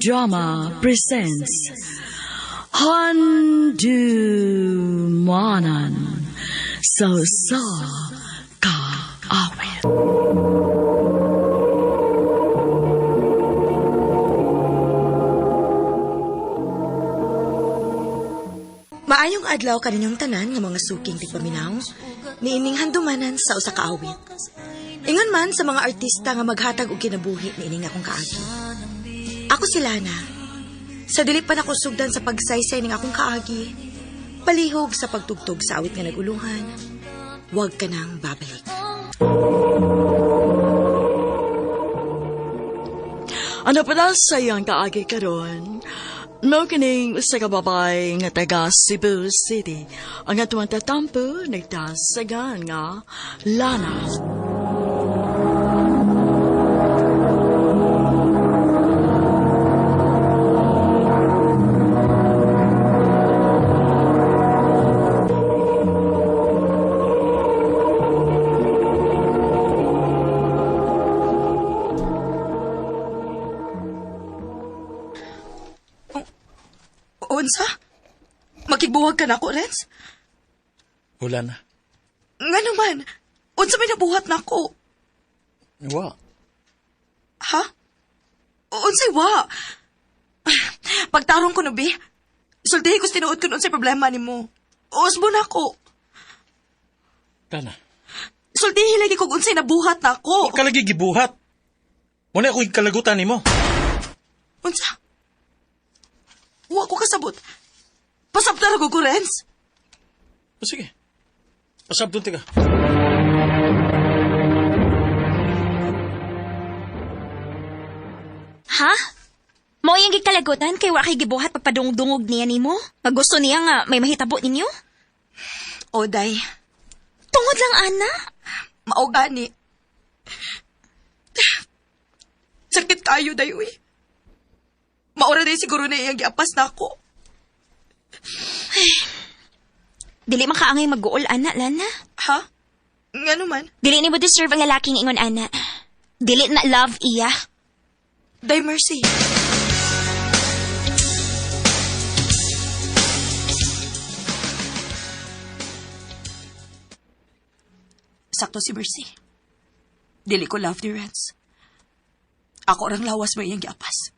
Drama presents Handumanan sa Kaawit. Maayong adlaw kaninyong tanan nga mga suking tigpaminaw, niining handumanan sa usa ka awit. Ingon man sa mga artista nga maghatag og kinabuhi niining akong kaagi. Ako si Lana. Sa dili pa nako sugdan sa pagsaysay ning akong kaagi, palihog sa pagtugtog sa awit nga naguluhan, huwag ka nang babalik. Ano pala sayang kaagi karon? No kining sa kababay nga taga Cebu City ang atuang tatampo nagtasagan nga Lana. Unsa? Makigbuwag ka na ako, Renz? Wala na. Nga naman, unsa may nabuhat na ako? Wa. Ha? Unsay wa? Pagtarong ko no, be. Sultihin ko tinuod ko unsay problema ni mo. Usbo na ako. Tana. Sultihin lagi kung unsay nabuhat na ako. Wa ka lagi gibuhat. Muna ako kalagutan ni mo. Unsa? Wa ko kasabot. Pasabta na ko, Renz. O sige. Pasabdun ka. Ha? Mao yung gikalagutan kay wa kay gibuhat pagpadungdungog niya nimo? Nga gusto niya nga may mahitabo ninyo? Oday, Tungod lang, ana. mao gani. Sakit kayo, dayoy. Maura day siguro na iyang giapas na ako. Dili makaangay mag-uol, ana, Lana. Ha? Nga naman. Dili ni mo deserve ang lalaking ingon, ana. Dili na love iya. Day Mercy. Sakto si Mercy. Dili ko love ni Renz. Ako orang lawas mo iyang giapas.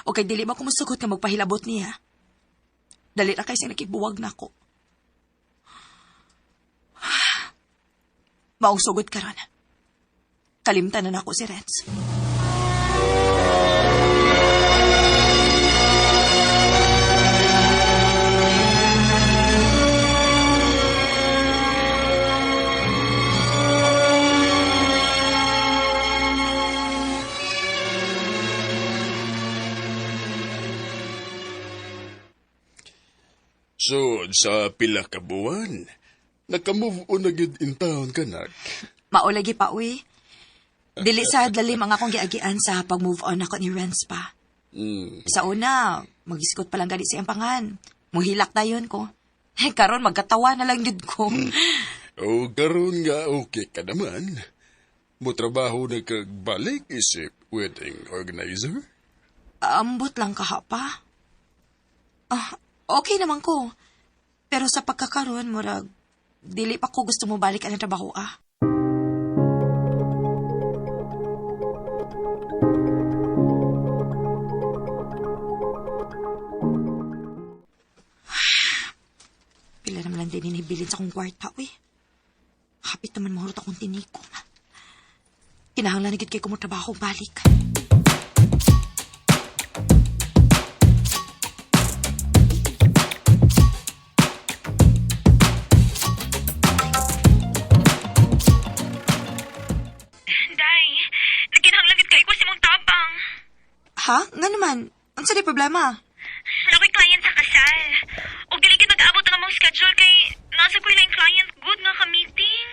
O kay dili ba ko masugot nga magpahilabot niya. Dali na kay siyang nakibuwag na ako. Maong sugot ka ron. Kalimtan na ako si Renz. So, sa pila ka buwan, naka-move on na gyud in town ka na. Maulagi pa, uy. Dili sa lalim ang akong giagian sa pag-move on ako ni Renz pa. Sa una, mag-iskot pa lang gani siyang pangan. Muhilak dayon ko. Karon magkatawa na lang yun ko. O karon nga okay ka naman. Mo trabaho na kagbalik isip wedding organizer? Ambot lang ka pa. Okay naman ko. Pero sa pagkakaroon, murag, dili pa ko gusto mo balik ang trabaho, Pila naman lang din inibilin sa kong kwarta, uy. Hapit naman mahurot akong tiniko. Kinahanglan na gid kay ko mo trabaho balik. Ha? Nga naman. Ang sa'yo problema? Ako'y client sa kasal. O giligid nag-abot ang among schedule kay nasa ko lang client good nga ka-meeting.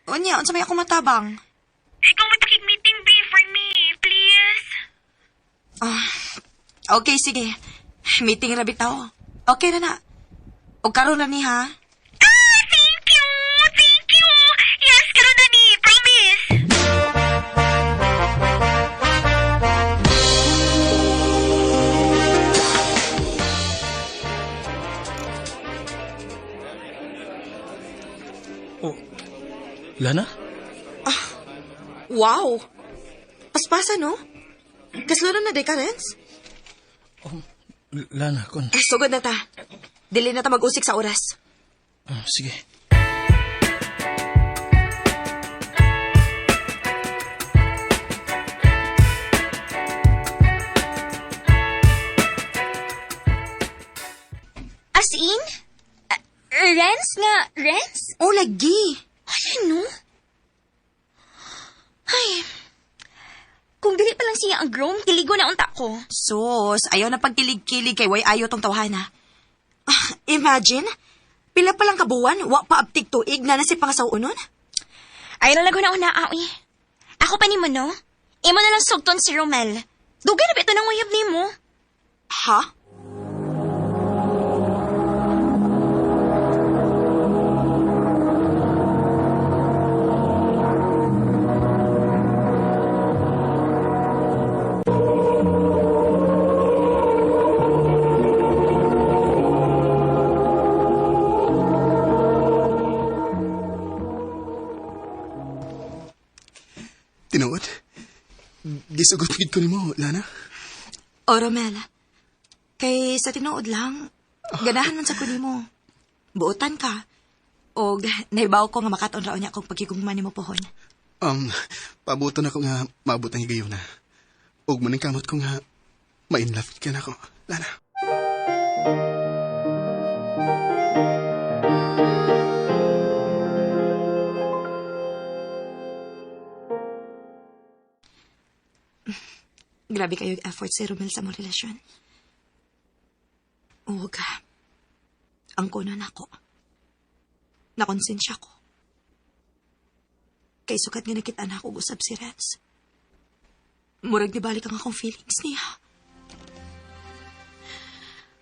Unya, ang may ako matabang. Ikaw may pakig-meeting, be, for me, please. Okay, sige. Meeting na bitaw. Okay na na. O karon na ni, ha? Thank you! Thank you! Yes, karon na ni, promise! Lana? Wow! Paspasa, no? Kaslo na day ka, Renz? Lana, kon. Sugod na ta. Dili na ta mag-usik sa oras. Sige. As in? Renz nga, Renz? Oh, lagi. Ay, ano? Ay, kung dili pa lang siya ang groom, kiligo na unta ko. Sus, ayaw na pagkilig-kilig kay way ayaw tong tawhana. Imagine, pila pa lang kabuwan, wa pa abtig tuig na si pangasawunon. Ay, nalago na una, awi. Ako pa ni mo, no? Imo na lang sugton si Romel. Dugay na ba ito ng uyab ni mo? Ha? Tinuod? Gisugot gid ko nimo, Lana. O, Romel, kay sa tinuod lang, ganahan man sa kunin mo. Buotan ka. O, naibaw ko nga makaton raon niya kung pagkigugman ni mo pohon. Pabuto na ko nga maabot ang higayon na. Ug maning kamot ko nga ma-inlove ka na ko, Lana. Grabe kayo yung effort si Romel sa mong relasyon. Huwag ka. Ang kuno na ako. Nakonsensya ko. Kay sukat nga nakita na ako usab si Renz. Murag di balik ang akong feelings niya.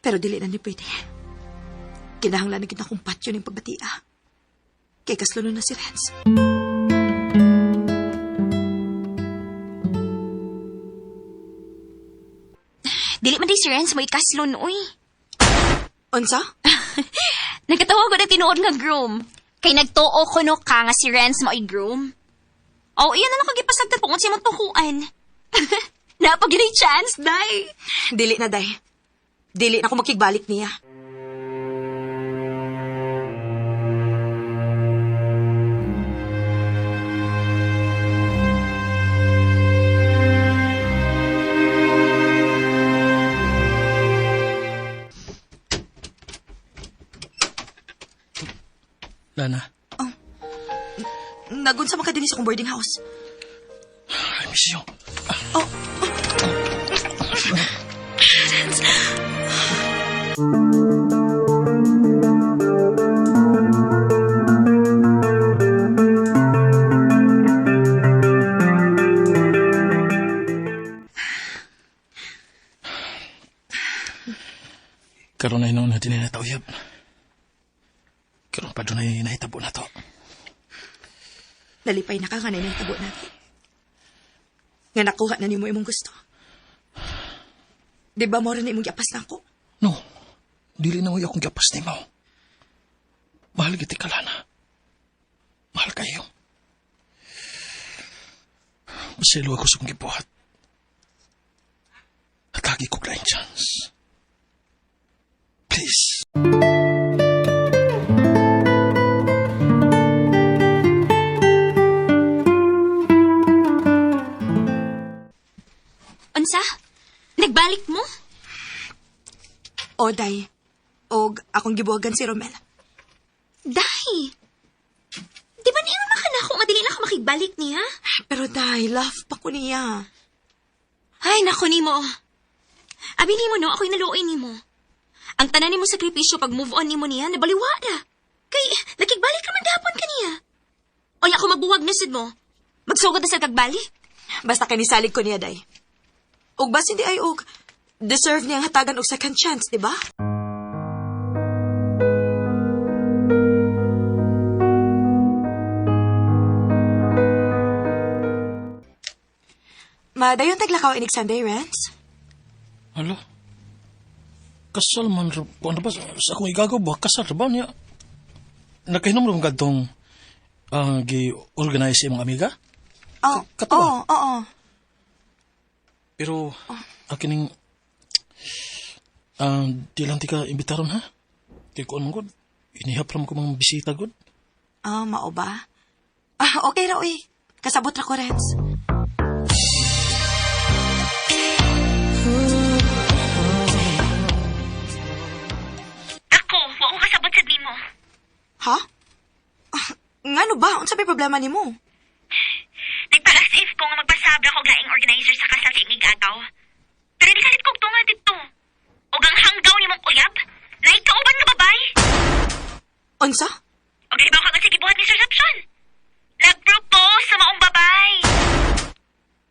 Pero dili na ni pwede. Kinahanglan na kita akong patyo ng pagbatia. Kay kaslo na si Renz. Dili man di si Renz mo ikaslon, uy. Unsa? Nagkatawa ko na tinuod nga groom. Kay nagtuo ko no ka nga si Renz mo groom. Oh, iyan na lang kagipasagtan po kung siya magtukuan. Napag-gina chance, day. Dili na, day. Dili na ako makigbalik niya. Lana. Nagunsa man ka din sa akong boarding house. I miss you. Karon na inoon natin na tauyab. Karon pa doon ay nahitabo na to. Nalipay na ka nga na tabo natin. Nga nakuha na ni mo imong gusto. Di ba mo rin imong yapas na ako? No, dili na mo akong gapas ni mo. Mahal kita ka, Lana. Mahal kayo. Masilo ako sa kong gibuhat. At lagi ko na chance. Please. Unsa? Nagbalik mo? O, day. Og akong gibuhagan si Romel. Day. Di ba niya naman ka na ako nga dili na ako makigbalik niya? Pero, day, love pa ko niya. Ay, naku ni mo. Abi ni mo no, ako'y naluoy ni mo. Ang tanan ni mo sakripisyo pag move on ni mo niya, nabaliwa na. Kay, nakigbalik ka man gahapon ka niya. O ako magbuwag na sid mo. Magsugod na sa kagbalik. Basta kanisalig ko niya, day. Og bas hindi ay og deserve niyang hatagan og second chance, di ba? Madayon taglakaw inig Sunday, Renz? Hala? Kasal man, ano ba, sa akong igagaw ba? Kasal ba niya? Nagkahinom rin gadtong gi-organize imong amiga? Oh, Katuwa. oo. Pero, akining, di lang ti ka imbitaron ha? Kaya ko anong god, inihapram ko mga bisita god. Mao ba? Okay ra, uy. Kasabot ra ko, Renz. Ako, wa ko kasabot sa di mo. Ha? Ngano ba? Unsa may problema nimo? Nagpa-as-if ko nga magpasabra ko laing organizer sa kasal sa imig ataw. Pero di kalit kong tunga dito. O gang hanggaw ni mong uyab, na ikauban nga babay. Unsa? O galibaw ka nga sa gibuhat ni Sir Sapson. Nag-propose sa maong babay.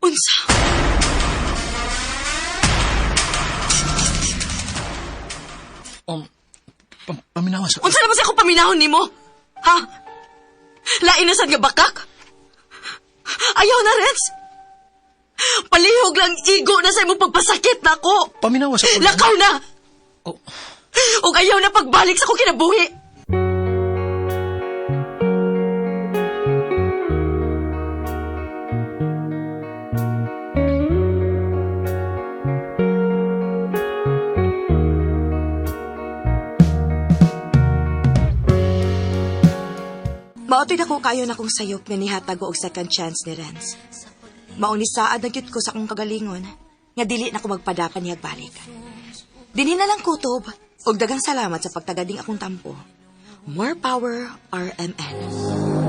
Unsa? Paminawa sa... Unsa naman sa ako paminahon nimo? Ha? Lain na sad nga bakak? Ayaw na, Renz. Palihog lang igo na sa imong pagpasakit na ako. Paminawa sa... Lakaw na! Oh, Ug ayaw na pagbalik sa ko kinabuhi. Maotoy na ko kayo na kong sayop nga nihatag og second chance ni Renz. Mauni saad na gyud ko sa akong kagalingon nga dili na ko magpadapan niyag balik. Dinhi na lang kutob og dagang salamat sa pagtagading akong tampo. More power, RMN.